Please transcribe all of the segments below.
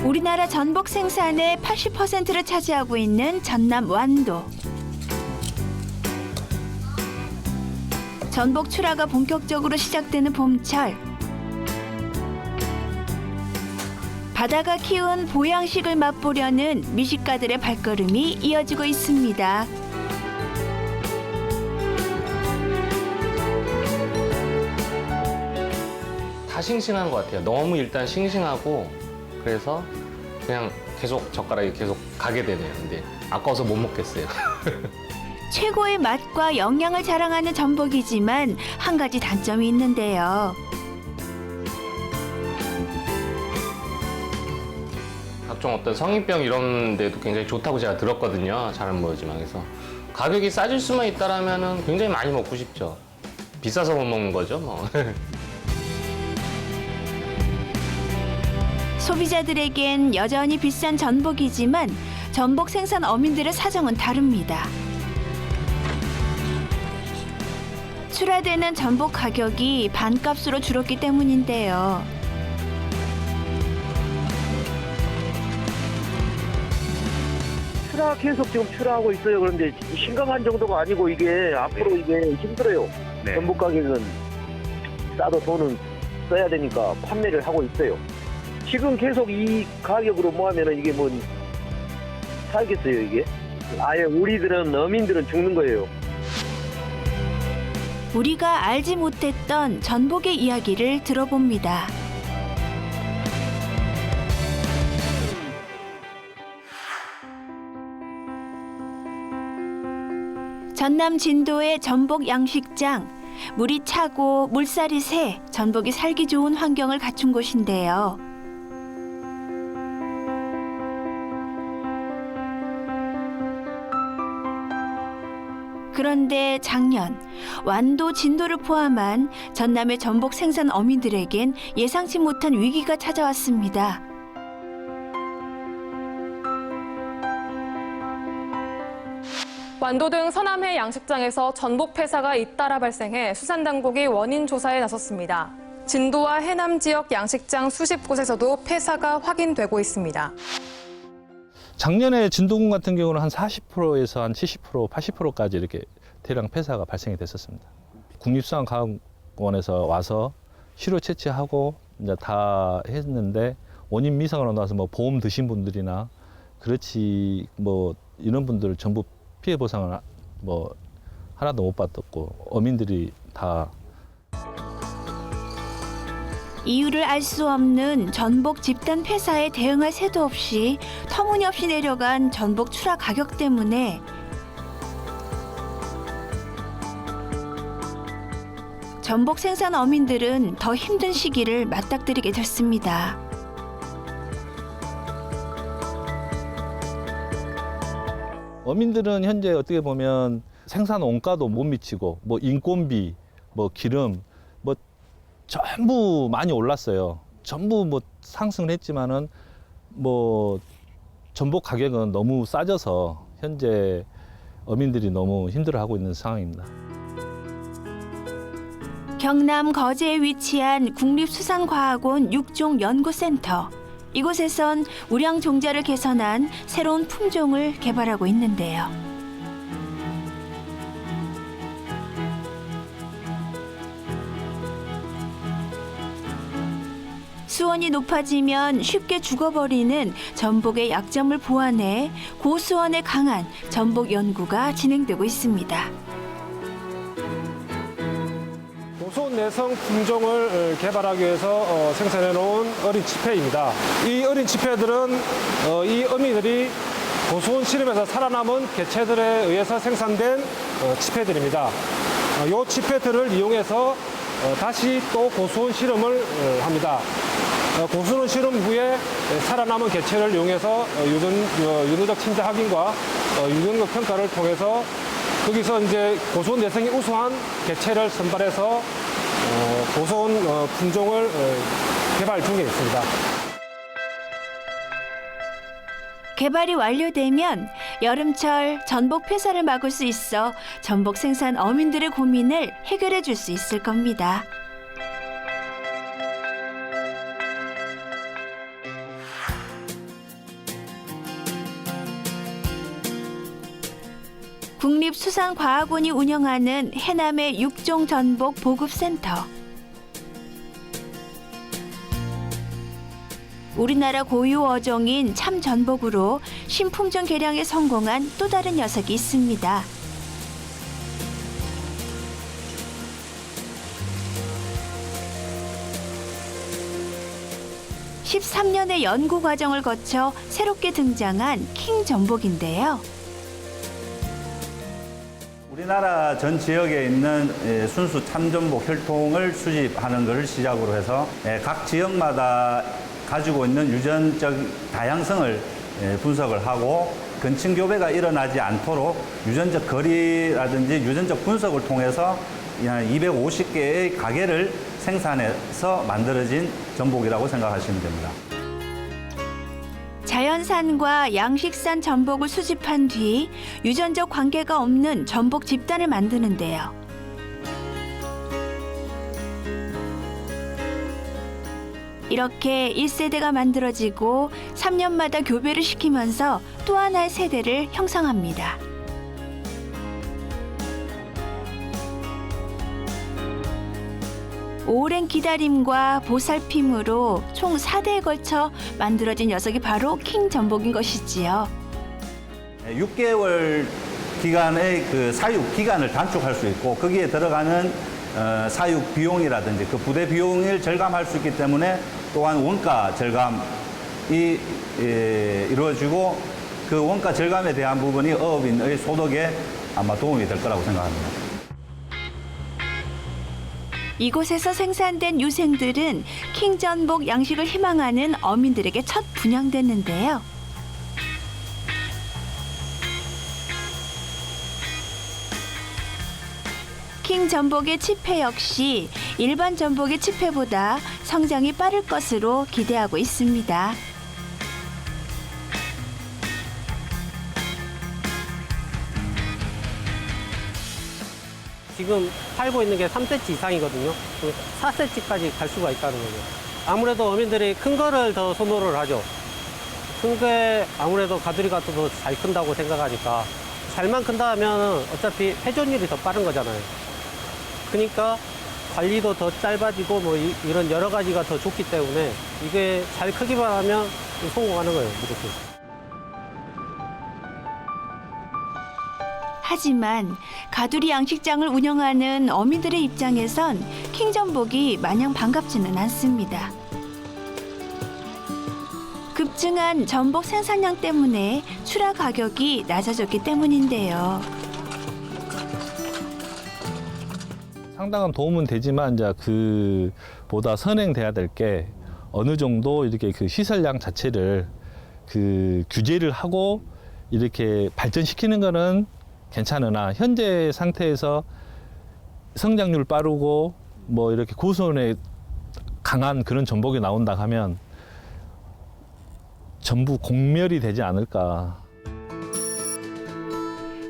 우리나라 전복 생산의 80%를 차지하고 있는 전남 완도. 전복 출하가 본격적으로 시작되는 봄철. 바다가 키운 보양식을 맛보려는 미식가들의 발걸음이 이어지고 있습니다. 다 싱싱한 것 같아요. 너무 일단 싱싱하고 그래서 그냥 계속 젓가락이 계속 가게 되네요. 근데 아까워서 못 먹겠어요. 최고의 맛과 영양을 자랑하는 전복이지만 한 가지 단점이 있는데요. 각종 어떤 성인병 이런 데도 굉장히 좋다고 제가 들었거든요. 잘은 모르지만. 그래서 가격이 싸질 수만 있다라면 굉장히 많이 먹고 싶죠. 비싸서 못 먹는 거죠, 뭐. 소비자들에겐 여전히 비싼 전복이지만 전복 생산 어민들의 사정은 다릅니다. 출하되는 전복 가격이 반값으로 줄었기 때문인데요. 출하 계속 지금 출하하고 있어요. 그런데 심각한 정도가 아니고 이게 앞으로 이게 힘들어요. 네. 전복 가격은 싸도 돈은 써야 되니까 판매를 하고 있어요. 지금 계속 이 가격으로 뭐 하면은 이게 뭐 살겠어요, 이게? 아예 우리들은 어민들은 죽는 거예요. 우리가 알지 못했던 전복의 이야기를 들어봅니다. 전남 진도의 전복 양식장. 물이 차고 물살이 새 전복이 살기 좋은 환경을 갖춘 곳인데요. 그런데 작년 완도 진도를 포함한 전남의 전복 생산 어민들에겐 예상치 못한 위기가 찾아왔습니다. 완도 등 서남해 양식장에서 전복 폐사가 잇따라 발생해 수산당국이 원인 조사에 나섰습니다. 진도와 해남 지역 양식장 수십 곳에서도 폐사가 확인되고 있습니다. 작년에 진도군 같은 경우는 한 40%에서 한 70%, 80%까지 이렇게 대량 폐사가 발생이 됐었습니다. 국립수산과학원에서 와서 시료 채취하고 이제 다 했는데 원인 미상으로 나와서 뭐 보험 드신 분들이나 그렇지 뭐 이런 분들 전부 피해 보상을 뭐 하나도 못 받았고 어민들이 다 이유를 알 수 없는 전복 집단 폐사에 대응할 새도 없이 터무니없이 내려간 전복 출하 가격 때문에 전복 생산 어민들은 더 힘든 시기를 맞닥뜨리게 됐습니다. 어민들은 현재 어떻게 보면 생산 원가도 못 미치고 뭐 인건비, 뭐 기름, 뭐 전부 많이 올랐어요. 전부 뭐 상승을 했지만은 뭐 전복 가격은 너무 싸져서 현재 어민들이 너무 힘들어하고 있는 상황입니다. 경남 거제에 위치한 국립수산과학원 육종연구센터. 이곳에선 우량 종자를 개선한 새로운 품종을 개발하고 있는데요. 수온이 높아지면 쉽게 죽어버리는 전복의 약점을 보완해 고수온에 강한 전복 연구가 진행되고 있습니다. 고수온 내성 품종을 개발하기 위해서 생산해 놓은 어린 치패입니다. 이 어린 치패들은 이 어미들이 고수온 실험에서 살아남은 개체들에 의해서 생산된 치패들입니다. 이 치패들을 이용해서 다시 또 고수온 실험을 합니다. 고수온 실험 후에 살아남은 개체를 이용해서 유전적 침대 확인과 유전적 평가를 통해서 거기서 이제 고수온 내성이 우수한 개체를 선발해서 고수온 품종을 개발 중에 있습니다. 개발이 완료되면 여름철 전복 폐사를 막을 수 있어 전복 생산 어민들의 고민을 해결해 줄 수 있을 겁니다. 국립수산과학원이 운영하는 해남의 육종 전복 보급센터. 우리나라 고유 어종인 참전복으로 신품종 개량에 성공한 또 다른 녀석이 있습니다. (13년의) 연구 과정을 거쳐 새롭게 등장한 킹 전복인데요. 우리나라 전 지역에 있는 순수 참전복 혈통을 수집하는 것을 시작으로 해서 각 지역마다 가지고 있는 유전적 다양성을 분석을 하고 근친 교배가 일어나지 않도록 유전적 거리라든지 유전적 분석을 통해서 한 250개의 가게를 생산해서 만들어진 전복이라고 생각하시면 됩니다. 자연산과 양식산 전복을 수집한 뒤 유전적 관계가 없는 전복 집단을 만드는데요. 이렇게 1세대가 만들어지고 3년마다 교배를 시키면서 또 하나의 세대를 형성합니다. 오랜 기다림과 보살핌으로 총 4대에 걸쳐 만들어진 녀석이 바로 킹 전복인 것이지요. 6개월 기간의 그 사육 기간을 단축할 수 있고 거기에 들어가는 사육 비용이라든지 그 부대 비용을 절감할 수 있기 때문에 또한 원가 절감이 이루어지고 그 원가 절감에 대한 부분이 어업인의 소득에 아마 도움이 될 거라고 생각합니다. 이곳에서 생산된 유생들은 킹전복 양식을 희망하는 어민들에게 첫 분양됐는데요. 킹전복의 치패 역시 일반 전복의 치패보다 성장이 빠를 것으로 기대하고 있습니다. 지금 팔고 있는 게 3cm 이상이거든요. 4cm까지 갈 수가 있다는 거죠. 아무래도 어민들이 큰 거를 더 선호를 하죠. 큰 게 아무래도 가두리가 더 잘 큰다고 생각하니까 잘만 큰다 하면 어차피 회전율이 더 빠른 거잖아요. 그러니까 관리도 더 짧아지고 뭐 이런 여러 가지가 더 좋기 때문에 이게 잘 크기만 하면 성공하는 거예요, 무조건. 하지만 가두리 양식장을 운영하는 어민들의 입장에선 킹전복이 마냥 반갑지는 않습니다. 급증한 전복 생산량 때문에 출하 가격이 낮아졌기 때문인데요. 상당한 도움은 되지만 이제 그보다 선행돼야 될 게 어느 정도 이렇게 그 시설량 자체를 그 규제를 하고 이렇게 발전시키는 거는 괜찮으나 현재 상태에서 성장률 빠르고 뭐 이렇게 고수온에 강한 그런 전복이 나온다 하면 전부 공멸이 되지 않을까.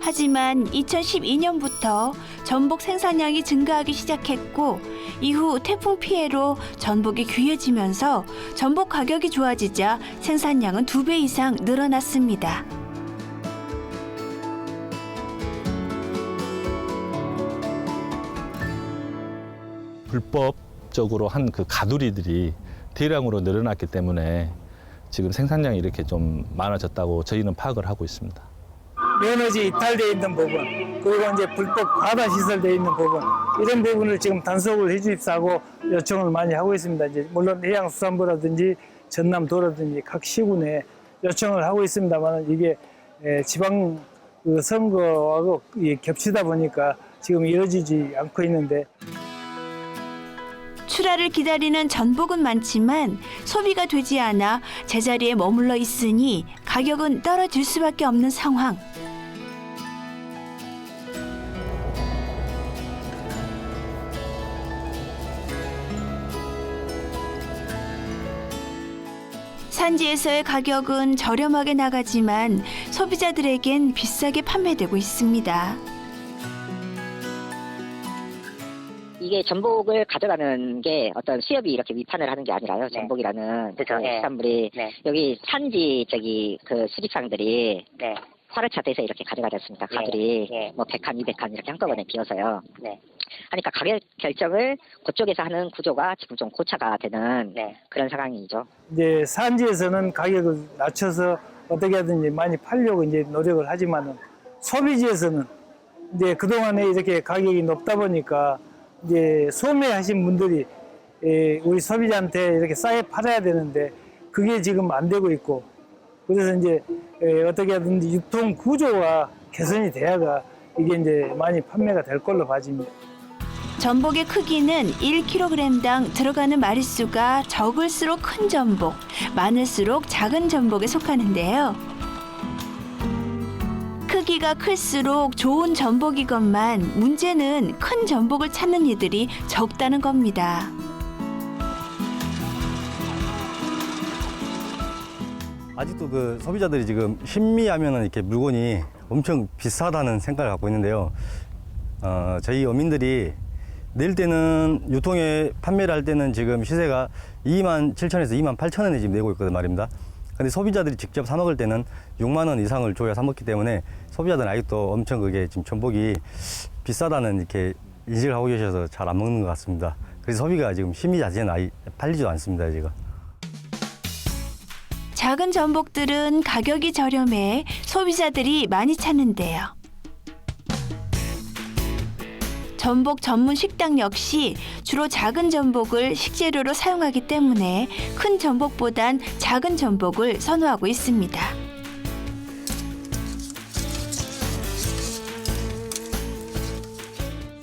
하지만 2012년부터 전복 생산량이 증가하기 시작했고 이후 태풍 피해로 전복이 귀해지면서 전복 가격이 좋아지자 생산량은 2배 이상 늘어났습니다. 불법적으로 한 그 가두리들이 대량으로 늘어났기 때문에 지금 생산량이 이렇게 좀 많아졌다고 저희는 파악을 하고 있습니다. 면허지 이탈되어 있는 부분, 그리고 이제 불법 과다 시설되어 있는 부분, 이런 부분을 지금 단속을 해주십사고 요청을 많이 하고 있습니다. 이제 물론 해양수산부라든지 전남도라든지 각 시군에 요청을 하고 있습니다만 이게 지방 그 선거하고 겹치다 보니까 지금 이루어지지 않고 있는데. 출하를 기다리는 전복은 많지만 소비가 되지 않아 제자리에 머물러 있으니 가격은 떨어질 수밖에 없는 상황. 산지에서의 가격은 저렴하게 나가지만 소비자들에겐 비싸게 판매되고 있습니다. 이게 전복을 가져가는 게 어떤 수협이 이렇게 위판을 하는 게 아니라요. 네. 전복이라는 그렇죠. 네. 수산물이 네. 여기 산지 그 수집상들이 네. 화를 차대서 이렇게 가져가지 않습니까? 가들이 뭐 100칸, 200칸 이렇게 한꺼번에 비어서요. 하니까 가격 결정을 그쪽에서 하는 구조가 지금 좀 고차가 되는 그런 상황이죠. 이제 산지에서는 가격을 낮춰서 어떻게 하든지 많이 팔려고 이제 노력을 하지만은 소비지에서는 이제 그동안에 이렇게 가격이 높다 보니까 이제 소매하신 분들이 우리 소비자한테 이렇게 싸게 팔아야 되는데 그게 지금 안 되고 있고, 그래서 이제 어떻게 하든지 유통 구조가 개선이 돼야가 이게 이제 많이 판매가 될 걸로 봐집니다. 전복의 크기는 1kg당 들어가는 마리수가 적을수록 큰 전복, 많을수록 작은 전복에 속하는데요. 크기가 클수록 좋은 전복이건만 문제는 큰 전복을 찾는 이들이 적다는 겁니다. 아직도 그 소비자들이 지금 신미하면은 이렇게 물건이 엄청 비싸다는 생각을 갖고 있는데요. 저희 어민들이 낼 때는 유통에 판매를 할 때는 지금 시세가 27,000원에서 28,000원에 지금 내고 있거든 말입니다. 근데 소비자들이 직접 사 먹을 때는 6만 원 이상을 줘야 사 먹기 때문에 소비자들은 아직도 엄청 그게 지금 전복이 비싸다는 이렇게 인식을 하고 계셔서 잘 안 먹는 것 같습니다. 그래서 소비가 지금 신미 자체는 아예 팔리지도 않습니다, 지금. 작은 전복들은 가격이 저렴해 소비자들이 많이 찾는데요. 전복 전문 식당 역시 주로 작은 전복을 식재료로 사용하기 때문에 큰 전복보단 작은 전복을 선호하고 있습니다.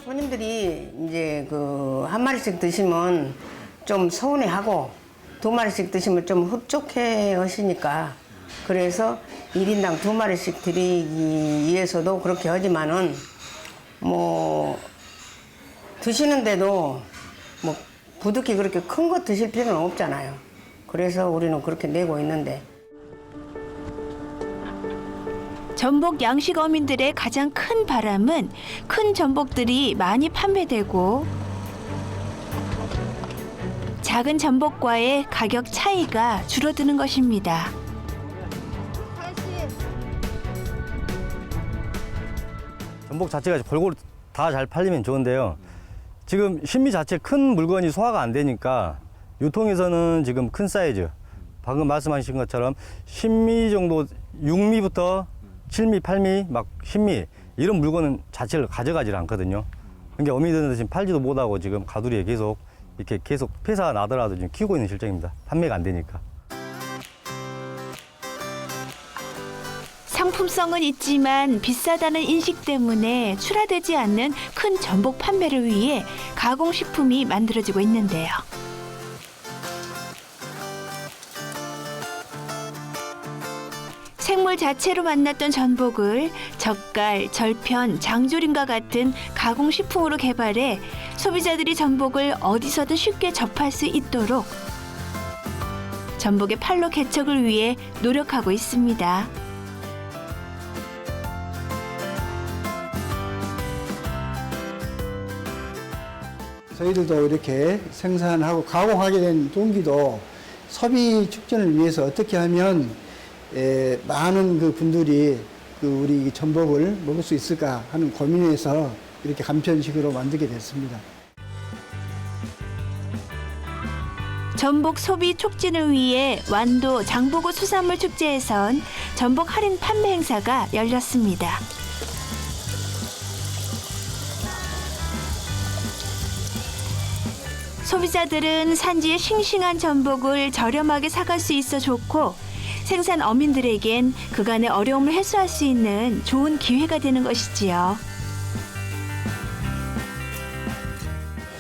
손님들이 이제 그 한 마리씩 드시면 좀 서운해하고 2마리씩 드시면 좀 흡족해 하시니까, 그래서 1인당 2마리씩 드리기 위해서도 그렇게 하지만은 뭐 드시는데도 뭐 부득이 그렇게 큰 거 드실 필요는 없잖아요. 그래서 우리는 그렇게 내고 있는데. 전복 양식 어민들의 가장 큰 바람은 큰 전복들이 많이 판매되고 작은 전복과의 가격 차이가 줄어드는 것입니다. 전복 자체가 골고루 다 잘 팔리면 좋은데요. 지금 신미 자체 큰 물건이 소화가 안 되니까 유통에서는 지금 큰 사이즈, 방금 말씀하신 것처럼 신미 정도 6미부터 7미, 8미, 막 10미 이런 물건은 자체를 가져가질 않거든요. 그러니까 어민들은 지금 팔지도 못하고 지금 가두리에 계속 이렇게 계속 폐사가 나더라도 지금 키우고 있는 실정입니다. 판매가 안 되니까. 상품성은 있지만 비싸다는 인식 때문에 출하되지 않는 큰 전복 판매를 위해 가공식품이 만들어지고 있는데요. 생물 자체로 만났던 전복을 젓갈, 절편, 장조림과 같은 가공식품으로 개발해 소비자들이 전복을 어디서든 쉽게 접할 수 있도록 전복의 판로 개척을 위해 노력하고 있습니다. 저희들도 이렇게 생산하고 가공하게 된 동기도 소비 촉진을 위해서 어떻게 하면 많은 그 분들이 우리 전복을 먹을 수 있을까 하는 고민에서 이렇게 간편식으로 만들게 됐습니다. 전복 소비 촉진을 위해 완도 장보고 수산물 축제에선 전복 할인 판매 행사가 열렸습니다. 소비자들은 산지의 싱싱한 전복을 저렴하게 사갈 수 있어 좋고 생산 어민들에겐 그간의 어려움을 해소할 수 있는 좋은 기회가 되는 것이지요.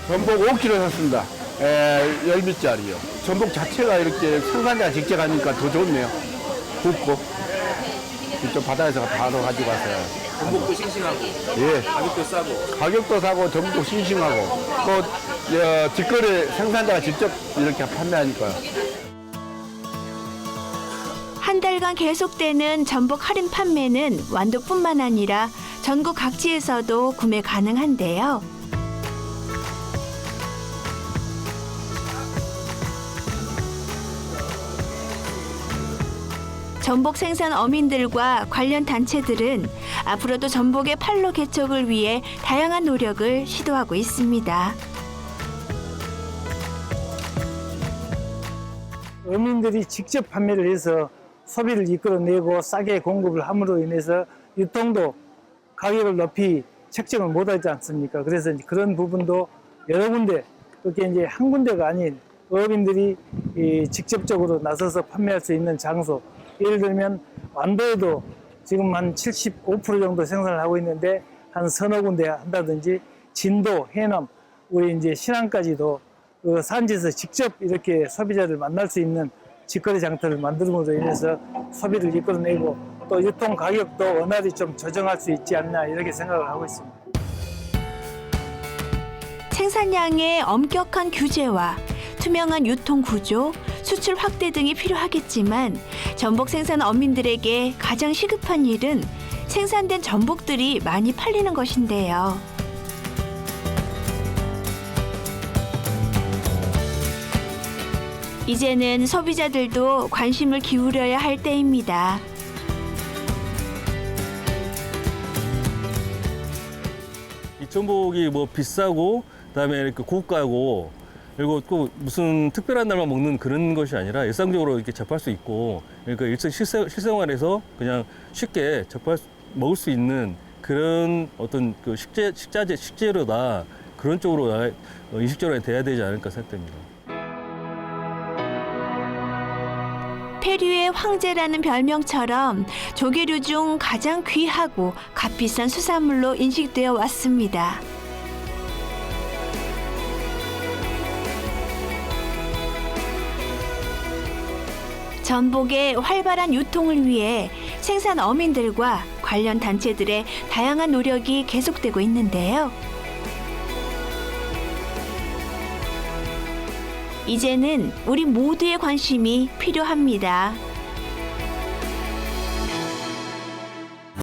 전복 5kg 샀습니다. 10미짜리요. 전복 자체가 이렇게 생산자가 직접 하니까 더 좋네요. 굽고. 직접 바다에서 바로 가지고 왔어요. 전복도 싱싱하고, 예. 가격도 싸고. 가격도 사고 전복도 싱싱하고. 또 직거래 생산자가 직접 이렇게 판매하니까요. 한 달간 계속되는 전복 할인 판매는 완도뿐만 아니라 전국 각지에서도 구매 가능한데요. 전복 생산 어민들과 관련 단체들은 앞으로도 전복의 판로 개척을 위해 다양한 노력을 시도하고 있습니다. 어민들이 직접 판매를 해서 소비를 이끌어내고 싸게 공급을 함으로 인해서 유통도 가격을 높이 책정을 못하지 않습니까? 그래서 이제 그런 부분도 여러 군데, 그렇게 이제 한 군데가 아닌 어민들이 직접적으로 나서서 판매할 수 있는 장소, 예를 들면 완도에도 지금 한 75% 정도 생산을 하고 있는데 한 서너 군데 한다든지, 진도, 해남, 우리 이제 신안까지도 그 산지에서 직접 이렇게 소비자를 만날 수 있는 직거래 장터를 만들므로 인해서 소비를 이끌어내고 또 유통 가격도 원활히 좀 조정할 수 있지 않나 이렇게 생각을 하고 있습니다. 생산량의 엄격한 규제와 투명한 유통 구조, 수출 확대 등이 필요하겠지만 전복 생산 어민들에게 가장 시급한 일은 생산된 전복들이 많이 팔리는 것인데요. 이제는 소비자들도 관심을 기울여야 할 때입니다. 이 전복이 뭐 비싸고 그다음에 이렇게 고가고 그리고 또 무슨 특별한 날만 먹는 그런 것이 아니라 일상적으로 이렇게 접할 수 있고, 그러니까 일상 실생활에서 그냥 쉽게 먹을 수 있는 그런 어떤 그 식재료다, 그런 쪽으로 인식적으로 돼야 되지 않을까 생각됩니다. 페류의 황제라는 별명처럼 조개류 중 가장 귀하고 값비싼 수산물로 인식되어 왔습니다. 전복의 활발한 유통을 위해 생산 어민들과 관련 단체들의 다양한 노력이 계속되고 있는데요. 이제는 우리 모두의 관심이 필요합니다.